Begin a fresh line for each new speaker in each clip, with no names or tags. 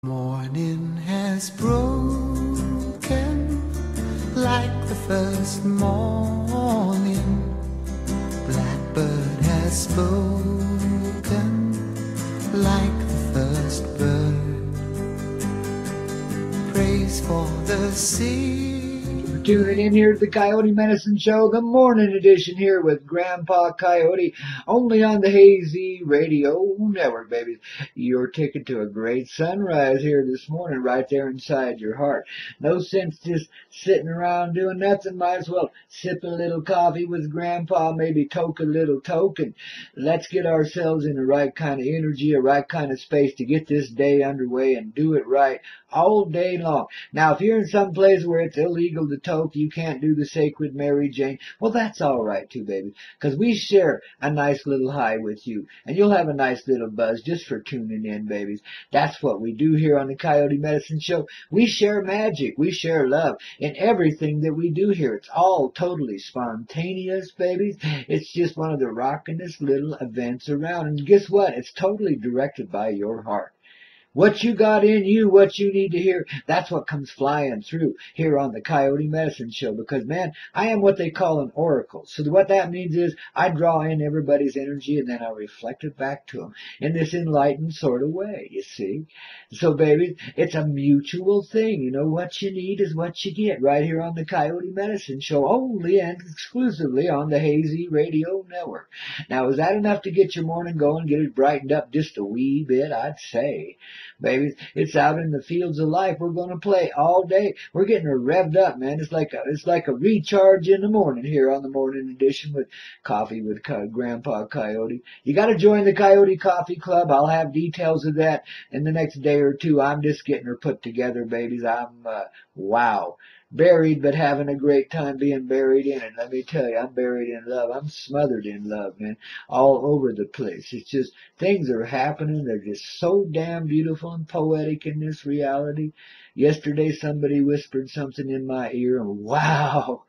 Morning has broken like the first morning. Blackbird has spoken like the first bird. Praise for the sea.
Tuning in here to the Coyote Medicine Show, the morning edition here with Grandpa Coyote, only on the Hazy Radio Network, baby. Your ticket to a great sunrise here this morning, right there inside your heart. No sense just sitting around doing nothing. Might as well sip a little coffee with Grandpa, maybe toke a little toke, and let's get ourselves in the right kind of energy, a right kind of space to get this day underway and do it right all day long. Now, if you're in some place where it's illegal to toke, you can't do the sacred Mary Jane, well, that's all right too, baby, because we share a nice little high with you, and you'll have a nice little buzz just for tuning in, babies. That's what we do here on the Coyote Medicine Show. We share magic. We share love in everything that we do here. It's all totally spontaneous, babies. It's just one of the rockinest little events around. And guess what? It's totally directed by your heart. What you got in you, what you need to hear, that's what comes flying through here on the Coyote Medicine Show. Because, man, I am what they call an oracle. So what that means is I draw in everybody's energy and then I reflect it back to them in this enlightened sort of way, you see. So, baby, it's a mutual thing. You know, what you need is what you get right here on the Coyote Medicine Show, only and exclusively on the Hazy Radio Network. Now, is that enough to get your morning going, get it brightened up just a wee bit? I'd say. Baby, it's out in the fields of life. We're going to play all day. We're getting her revved up, man. It's like a recharge in the morning here on the morning edition with Coffee with Grandpa Coyote. You got to join the Coyote Coffee Club. I'll have details of that in the next day or two. I'm just getting her put together, babies. Wow. Buried, but having a great time being buried in it. Let me tell you, I'm buried in love. I'm smothered in love, man, all over the place. It's just, things are happening. They're just so damn beautiful and poetic in this reality. Yesterday, somebody whispered something in my ear, and wow,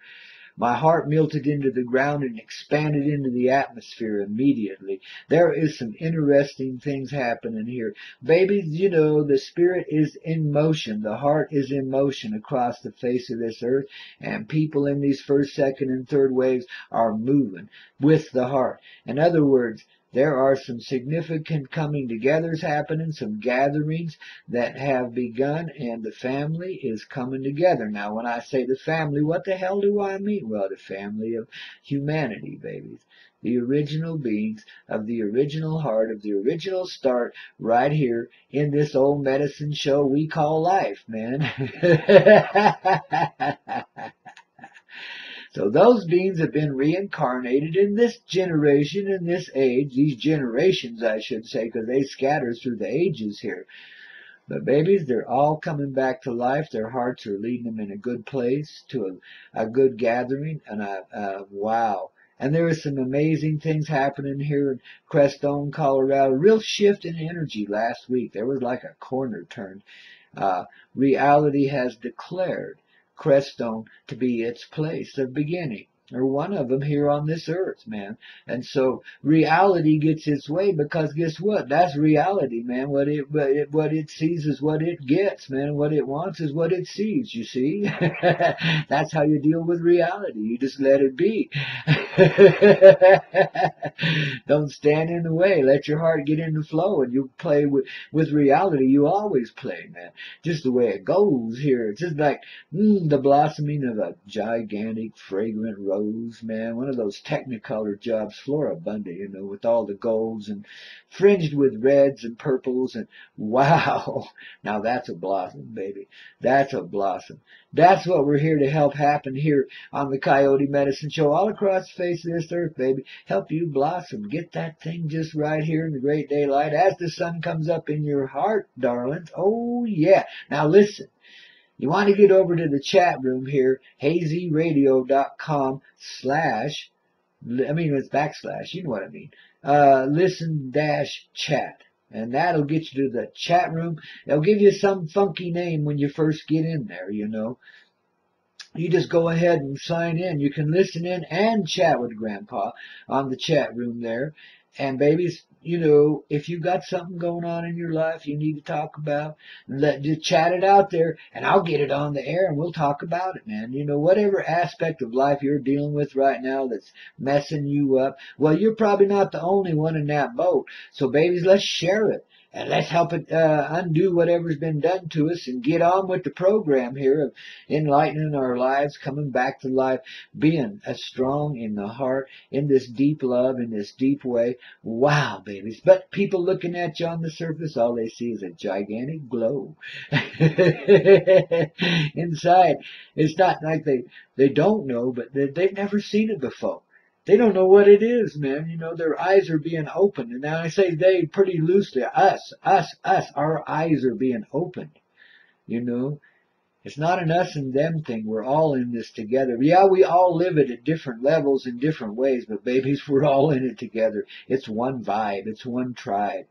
my heart melted into the ground and expanded into the atmosphere immediately. There is some interesting things happening here. Babies, you know, the spirit is in motion. The heart is in motion across the face of this earth. And people in these first, second, and third waves are moving with the heart. In other words, there are some significant coming togethers happening, some gatherings that have begun, and the family is coming together. Now, when I say the family, what the hell do I mean? Well, the family of humanity, babies. The original beings of the original heart, of the original start, right here in this old medicine show we call life, man. So those beings have been reincarnated in this generation, in this age, these generations, I should say, because they scatter through the ages here. But babies, they're all coming back to life. Their hearts are leading them in a good place, to a good gathering, and wow. And there are some amazing things happening here in Crestone, Colorado. Real shift in energy last week. There was like a corner turned. Reality has declared Crestone to be its place of beginning, or one of them here on this earth, man. And so reality gets its way, because guess what? That's reality, man. What it sees is what it gets, man. What it wants is what it sees, you see? That's how you deal with reality. You just let it be. Don't stand in the way. Let your heart get in the flow, and you play with reality. You always play, man. Just the way it goes here. It's just like the blossoming of a gigantic, fragrant rose, man. One of those technicolor jobs, floribunda, you know, with all the golds and fringed with reds and purples, and wow. Now that's a blossom, baby. That's a blossom. That's what we're here to help happen here on the Coyote Medicine Show, all across the face of this earth, baby. Help you blossom. Get that thing just right here in the great daylight as the sun comes up in your heart, darlings. Oh, yeah. Now listen. You want to get over to the chat room here, hazyradio.com/ it's backslash, you know what I mean, listen-chat. And that'll get you to the chat room. They'll give you some funky name when you first get in there, you know. You just go ahead and sign in. You can listen in and chat with Grandpa on the chat room there. And babies, if you got something going on in your life you need to talk about, just chat it out there, and I'll get it on the air and we'll talk about it, man. Whatever aspect of life you're dealing with right now that's messing you up, well, you're probably not the only one in that boat. So, babies, let's share it. And let's help it undo whatever's been done to us and get on with the program here of enlightening our lives, coming back to life, being as strong in the heart, in this deep love, in this deep way. Wow, babies. But people looking at you on the surface, all they see is a gigantic glow. Inside, it's not like they don't know, but they've never seen it before. They don't know what it is, man. Their eyes are being opened. And now I say they pretty loosely. Us. Our eyes are being opened. It's not an us and them thing. We're all in this together. Yeah, we all live it at different levels in different ways, but babies, we're all in it together. It's one vibe. It's one tribe.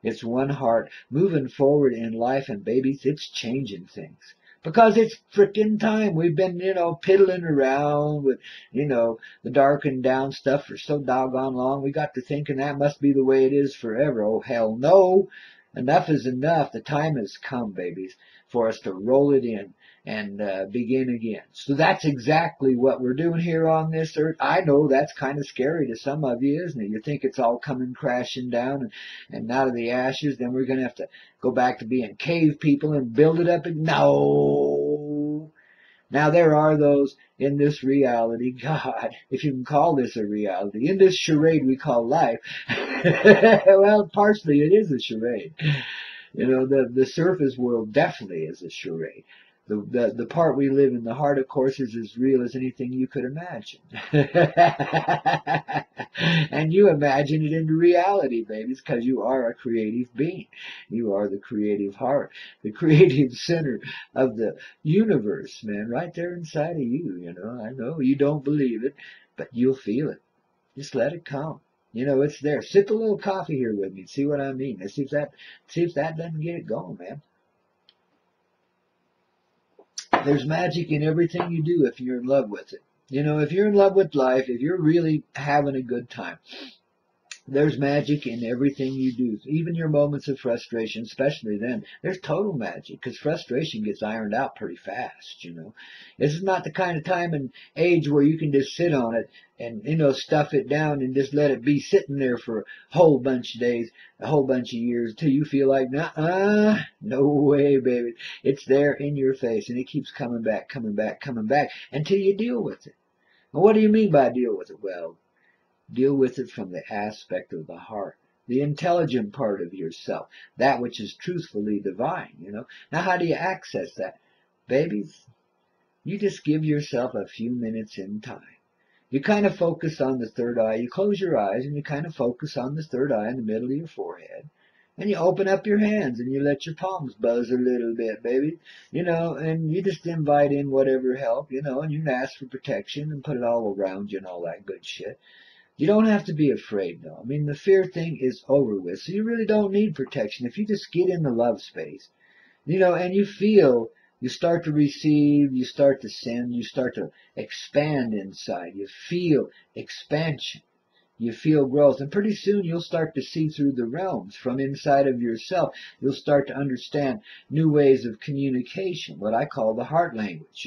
It's one heart moving forward in life, and babies, it's changing things. Because it's frickin' time. We've been, piddling around with, the darkened down stuff for so doggone long. We got to thinking that must be the way it is forever. Oh, hell no. Enough is enough. The time has come, babies, for us to roll it in and begin again. So that's exactly what we're doing here on this earth. I know that's kind of scary to some of you, isn't it? You think it's all coming crashing down and out of the ashes, then we're going to have to go back to being cave people and build it up. No. Now there are those in this reality, God, if you can call this a reality, in this charade we call life. Well, partially it is a charade. The surface world definitely is a charade. The part we live in, the heart, of course, is as real as anything you could imagine. And you imagine it into reality, babies, because you are a creative being. You are the creative heart, the creative center of the universe, man, right there inside of you. I know you don't believe it, but you'll feel it. Just let it come. It's there. Sip a little coffee here with me. See what I mean? Let's see if that doesn't get it going, man. There's magic in everything you do if you're in love with it. If you're in love with life, if you're really having a good time, there's magic in everything you do. Even your moments of frustration, especially then, there's total magic, because frustration gets ironed out pretty fast. This is not the kind of time and age where you can just sit on it and, stuff it down and just let it be sitting there for a whole bunch of days, a whole bunch of years, till you feel like, nah, no way, baby. It's there in your face, and it keeps coming back, until you deal with it. Well, what do you mean by deal with it? Well, deal with it from the aspect of the heart, the intelligent part of yourself, that which is truthfully divine. Now, how do you access that? Babies, you just give yourself a few minutes in time. You kind of focus on the third eye. You close your eyes and you kind of focus on the third eye in the middle of your forehead. And you open up your hands and you let your palms buzz a little bit, baby. And you just invite in whatever help, and you can ask for protection and put it all around you and all that good shit. You don't have to be afraid, though. I mean, the fear thing is over with, so you really don't need protection. If you just get in the love space, and you start to receive, you start to send, you start to expand inside. You feel expansion. You feel growth, and pretty soon you'll start to see through the realms from inside of yourself. You'll start to understand new ways of communication, what I call the heart language.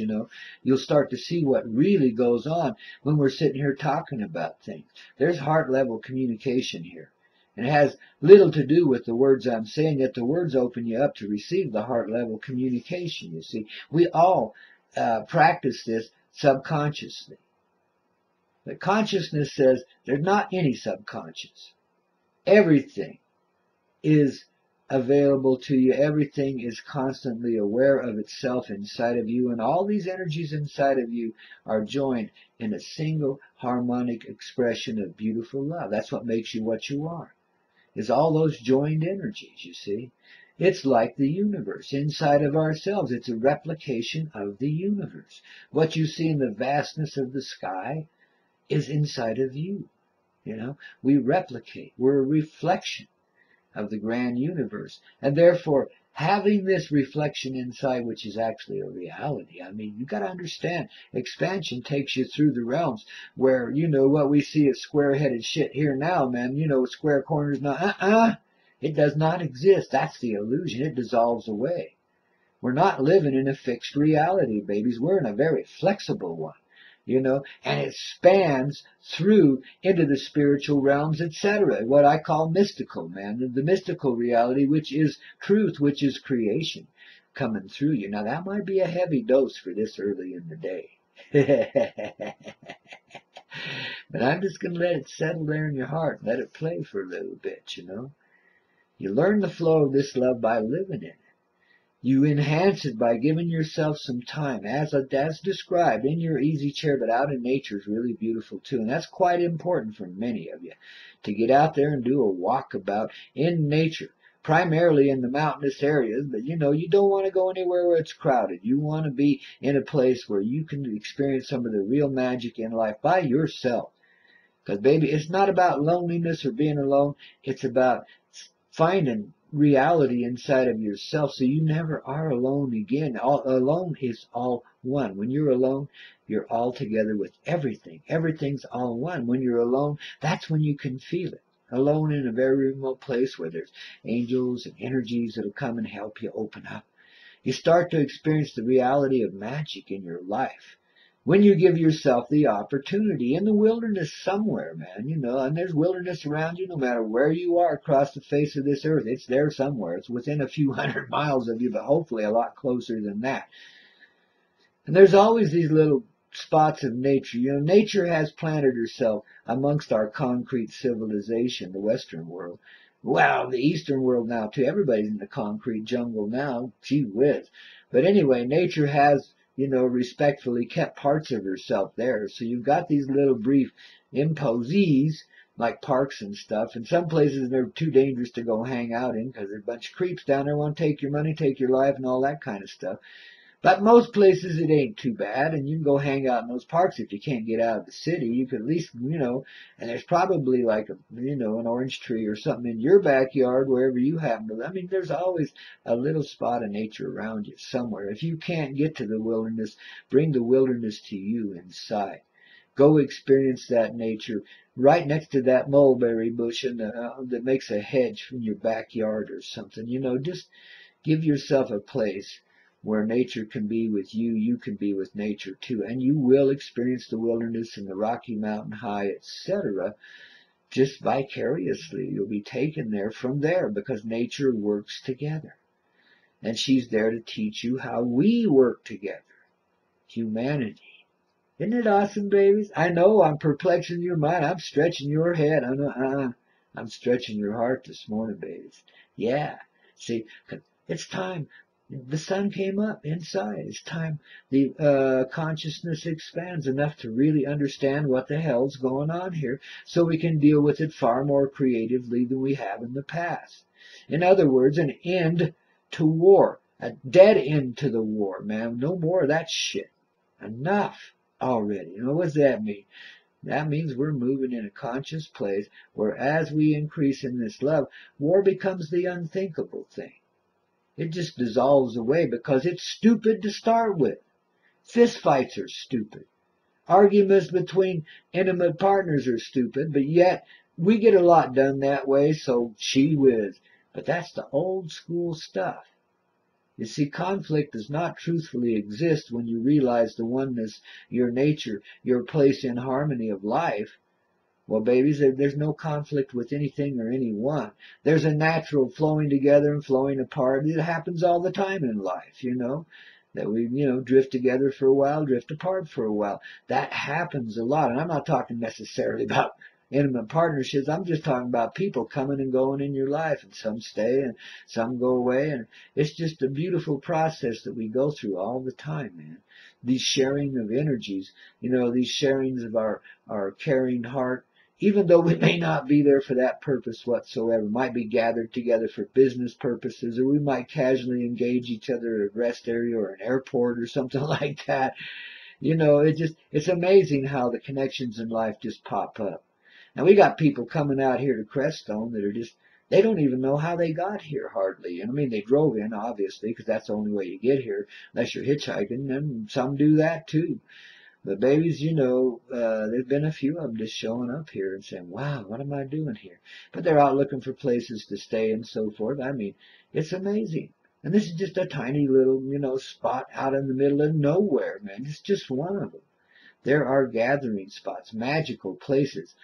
You'll start to see what really goes on when we're sitting here talking about things. There's heart level communication here. And it has little to do with the words I'm saying, yet the words open you up to receive the heart level communication, you see. We all practice this subconsciously. But consciousness says there's not any subconscious. Everything is available to you. Everything is constantly aware of itself inside of you. And all these energies inside of you are joined in a single harmonic expression of beautiful love. That's what makes you what you are. Is all those joined energies, you see. It's like the universe inside of ourselves. It's a replication of the universe. What you see in the vastness of the sky is inside of you. We replicate. We're a reflection of the grand universe. And therefore, having this reflection inside, which is actually a reality. I mean, you got to understand, expansion takes you through the realms where, what we see as square-headed shit here now, man, square corners, now, it does not exist. That's the illusion. It dissolves away. We're not living in a fixed reality, babies. We're in a very flexible one. And it spans through into the spiritual realms, etc. What I call mystical, man. The mystical reality, which is truth, which is creation coming through you. Now, that might be a heavy dose for this early in the day. But I'm just going to let it settle there in your heart and let it play for a little bit, You learn the flow of this love by living it. You enhance it by giving yourself some time, as described, in your easy chair, but out in nature is really beautiful too. And that's quite important for many of you, to get out there and do a walkabout in nature, primarily in the mountainous areas. But you don't want to go anywhere where it's crowded. You want to be in a place where you can experience some of the real magic in life by yourself. Because, baby, it's not about loneliness or being alone. It's about finding reality inside of yourself, so you never are alone again. Alone is all one. When you're alone, you're all together with everything. Everything's all one. When you're alone, that's when you can feel it. Alone in a very remote place where there's angels and energies that'll come and help you open up. You start to experience the reality of magic in your life. When you give yourself the opportunity in the wilderness somewhere, man, and there's wilderness around you no matter where you are across the face of this earth. It's there somewhere. It's within a few hundred miles of you, but hopefully a lot closer than that. And there's always these little spots of nature. Nature has planted herself amongst our concrete civilization, the Western world. Well, the Eastern world now, too. Everybody's in the concrete jungle now. Gee whiz. But anyway, nature has respectfully kept parts of herself there. So you've got these little brief imposees, like parks and stuff. And some places they're too dangerous to go hang out in because there's a bunch of creeps down there want to take your money, take your life, and all that kind of stuff. But most places it ain't too bad, and you can go hang out in those parks if you can't get out of the city. You could at least, and there's probably like an orange tree or something in your backyard wherever you happen to live. I mean, there's always a little spot of nature around you somewhere. If you can't get to the wilderness, bring the wilderness to you inside. Go experience that nature right next to that mulberry bush that makes a hedge in your backyard or something. Just give yourself a place where nature can be with you, you can be with nature too, and you will experience the wilderness and the Rocky Mountain High, etc., just vicariously. You'll be taken there from there because nature works together. And she's there to teach you how we work together. Humanity. Isn't it awesome, babies? I know I'm perplexing your mind. I'm stretching your head. I'm stretching your heart this morning, babies. Yeah. See, it's time. The sun came up inside. It's time the consciousness expands enough to really understand what the hell's going on here so we can deal with it far more creatively than we have in the past. In other words, an end to war. A dead end to the war, man. No more of that shit. Enough already. What does that mean? That means we're moving in a conscious place where as we increase in this love, war becomes the unthinkable thing. It just dissolves away because it's stupid to start with. Fist fights are stupid. Arguments between intimate partners are stupid, but yet we get a lot done that way, so gee whiz. But that's the old school stuff. You see, conflict does not truthfully exist when you realize the oneness, your nature, your place in harmony of life. Well, babies, there's no conflict with anything or anyone. There's a natural flowing together and flowing apart. It happens all the time in life, that we, drift together for a while, drift apart for a while. That happens a lot. And I'm not talking necessarily about intimate partnerships. I'm just talking about people coming and going in your life, and some stay and some go away. And it's just a beautiful process that we go through all the time, man. These sharing of energies, these sharings of our caring heart, even though we may not be there for that purpose whatsoever, might be gathered together for business purposes, or we might casually engage each other at a rest area or an airport or something like that. It's amazing how the connections in life just pop up. Now we got people coming out here to Crestone that are They don't even know how they got here hardly. And I mean, they drove in, obviously, because that's the only way you get here, unless you're hitchhiking, and some do that too. But babies, there's been a few of them just showing up here and saying, wow, what am I doing here? But they're out looking for places to stay and so forth. I mean, it's amazing. And this is just a tiny little, spot out in the middle of nowhere, man. It's just one of them. There are gathering spots, magical places,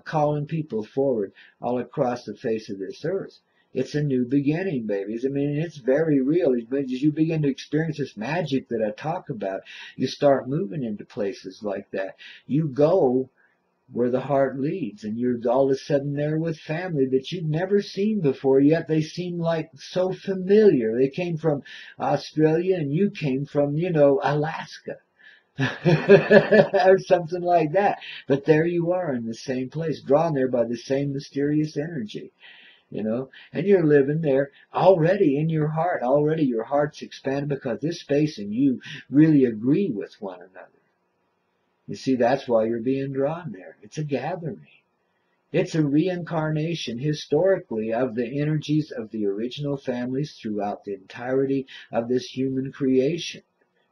calling people forward all across the face of this earth. It's a new beginning, babies. I mean, it's very real. As you begin to experience this magic that I talk about, you start moving into places like that. You go where the heart leads, and you're all of a sudden there with family that you've never seen before, yet they seem like so familiar. They came from Australia, and you came from, Alaska. Or something like that. But there you are in the same place, drawn there by the same mysterious energy, and you're living there already in your heart. Already your heart's expanded because this space and you really agree with one another. You see, that's why you're being drawn there. It's a gathering. It's a reincarnation historically of the energies of the original families throughout the entirety of this human creation.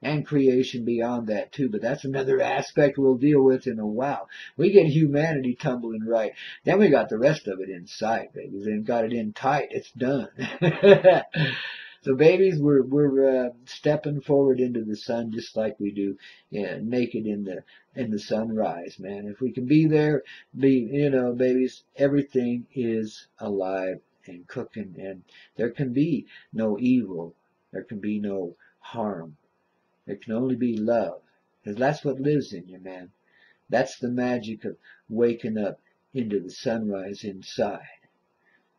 And creation beyond that too, but that's another aspect we'll deal with in a while. We get humanity tumbling right, then we got the rest of it inside, babies. Then got it in tight. It's done. So, babies, we're stepping forward into the sun just like we do, naked in the sunrise, man. If we can be there, babies, everything is alive and cooking, and there can be no evil. There can be no harm. There can only be love, because that's what lives in you, man. That's the magic of waking up into the sunrise inside.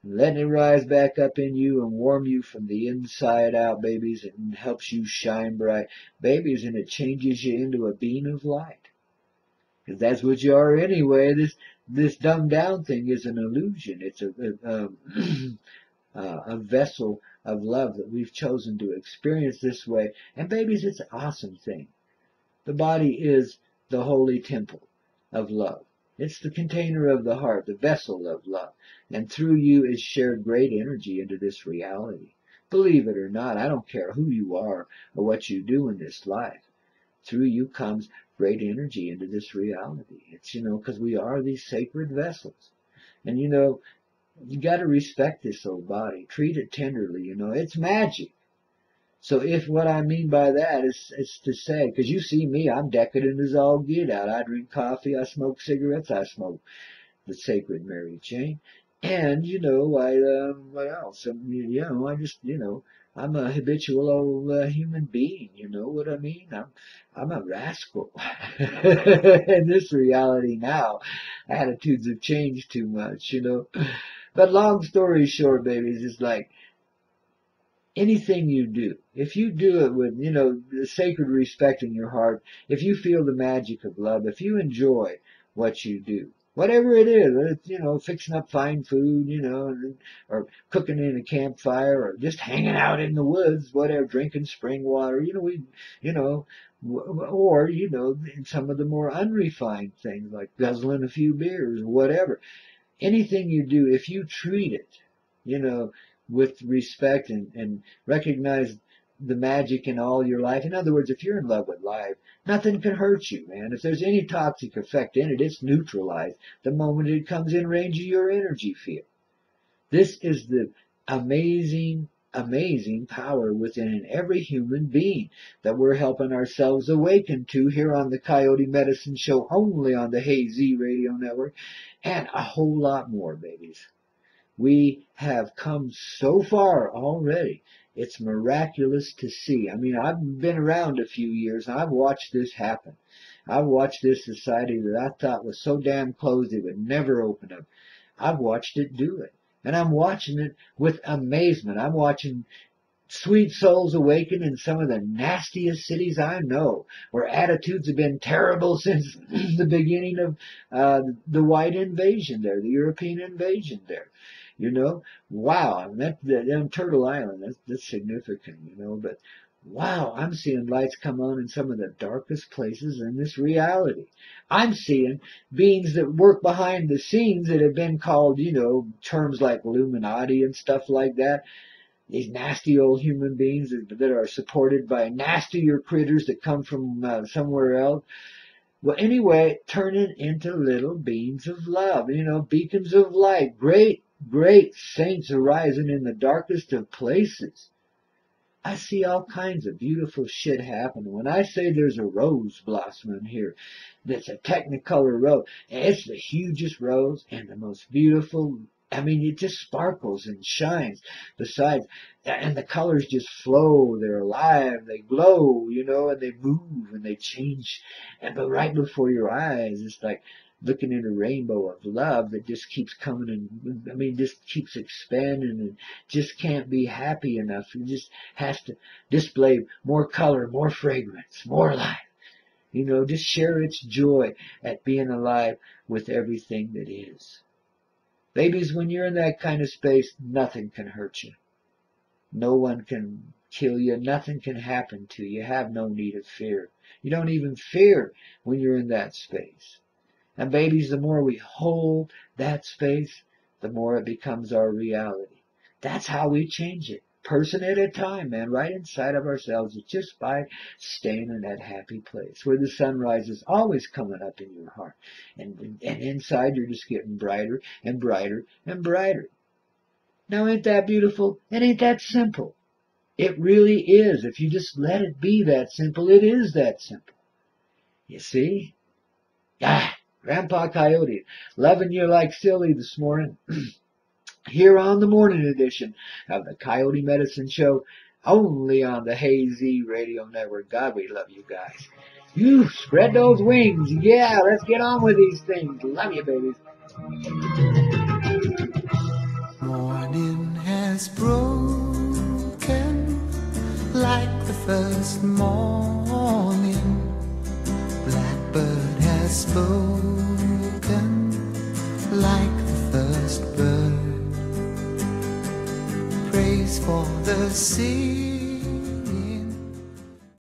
And letting it rise back up in you and warm you from the inside out, babies, and helps you shine bright. Babies, and it changes you into a beam of light. Because that's what you are anyway. This dumbed down thing is an illusion. It's a vessel of love that we've chosen to experience this way. And babies, it's an awesome thing. The body is the holy temple of love. It's the container of the heart, the vessel of love. And through you is shared great energy into this reality. Believe it or not, I don't care who you are or what you do in this life. Through you comes great energy into this reality. It's, because we are these sacred vessels. And, you got to respect this old body. Treat it tenderly, It's magic. So if what I mean by that is to say, because you see me, I'm decadent as all get out. I drink coffee, I smoke cigarettes, I smoke the sacred Mary Jane. And, what else? I just, I'm a habitual old human being, you know what I mean? I'm a rascal. In this reality now, attitudes have changed too much, But long story short, babies, it's like anything you do, if you do it with, the sacred respect in your heart, if you feel the magic of love, if you enjoy what you do, whatever it is, it's, fixing up fine food, or cooking in a campfire, or just hanging out in the woods, whatever, drinking spring water, or, in some of the more unrefined things like guzzling a few beers, whatever. Anything you do, if you treat it, with respect and recognize the magic in all your life. In other words, if you're in love with life, nothing can hurt you, man. If there's any toxic effect in it, it's neutralized the moment it comes in range of your energy field. This is the amazing, amazing power within every human being that we're helping ourselves awaken to here on the Coyote Medicine Show, only on the Hazy Radio Network, and a whole lot more, babies. We have come so far already. It's miraculous to see. I mean, I've been around a few years, and I've watched this happen. I've watched this society that I thought was so damn closed it would never open up. I've watched it do it. And I'm watching it with amazement. I'm watching sweet souls awaken in some of the nastiest cities I know, where attitudes have been terrible since the beginning of the white invasion there, the European invasion there. Wow, I mean, that on Turtle Island, that's significant, but wow, I'm seeing lights come on in some of the darkest places in this reality. I'm seeing beings that work behind the scenes that have been called, terms like Illuminati and stuff like that. These nasty old human beings that are supported by nastier critters that come from somewhere else. Well, anyway, turning into little beings of love, beacons of light, great, great saints arising in the darkest of places. I see all kinds of beautiful shit happen. When I say there's a rose blossoming here, that's a technicolor rose, and it's the hugest rose and the most beautiful. I mean, it just sparkles and shines. Besides, and the colors just flow. They're alive. They glow, and they move and they change. But right before your eyes, it's like looking at a rainbow of love that just keeps coming and, just keeps expanding and just can't be happy enough. It just has to display more color, more fragrance, more life. Just share its joy at being alive with everything that is. Babies, when you're in that kind of space, nothing can hurt you. No one can kill you. Nothing can happen to you. You have no need of fear. You don't even fear when you're in that space. And babies, the more we hold that space, the more it becomes our reality. That's how we change it. Person at a time, man, right inside of ourselves. It's just by staying in that happy place where the sunrise is always coming up in your heart. And inside you're just getting brighter and brighter and brighter. Now ain't that beautiful? And ain't that simple? It really is. If you just let it be that simple, it is that simple. You see? Grandpa Coyote, loving you like silly this morning. Here on the morning edition of the Coyote Medicine Show, only on the Hazy Radio Network. God, we love you guys. You spread those wings. Yeah, let's get on with these things. Love you, babies.
Morning has broken like the first morning. Blackbird has spoken like the first bird. Praise for the sea.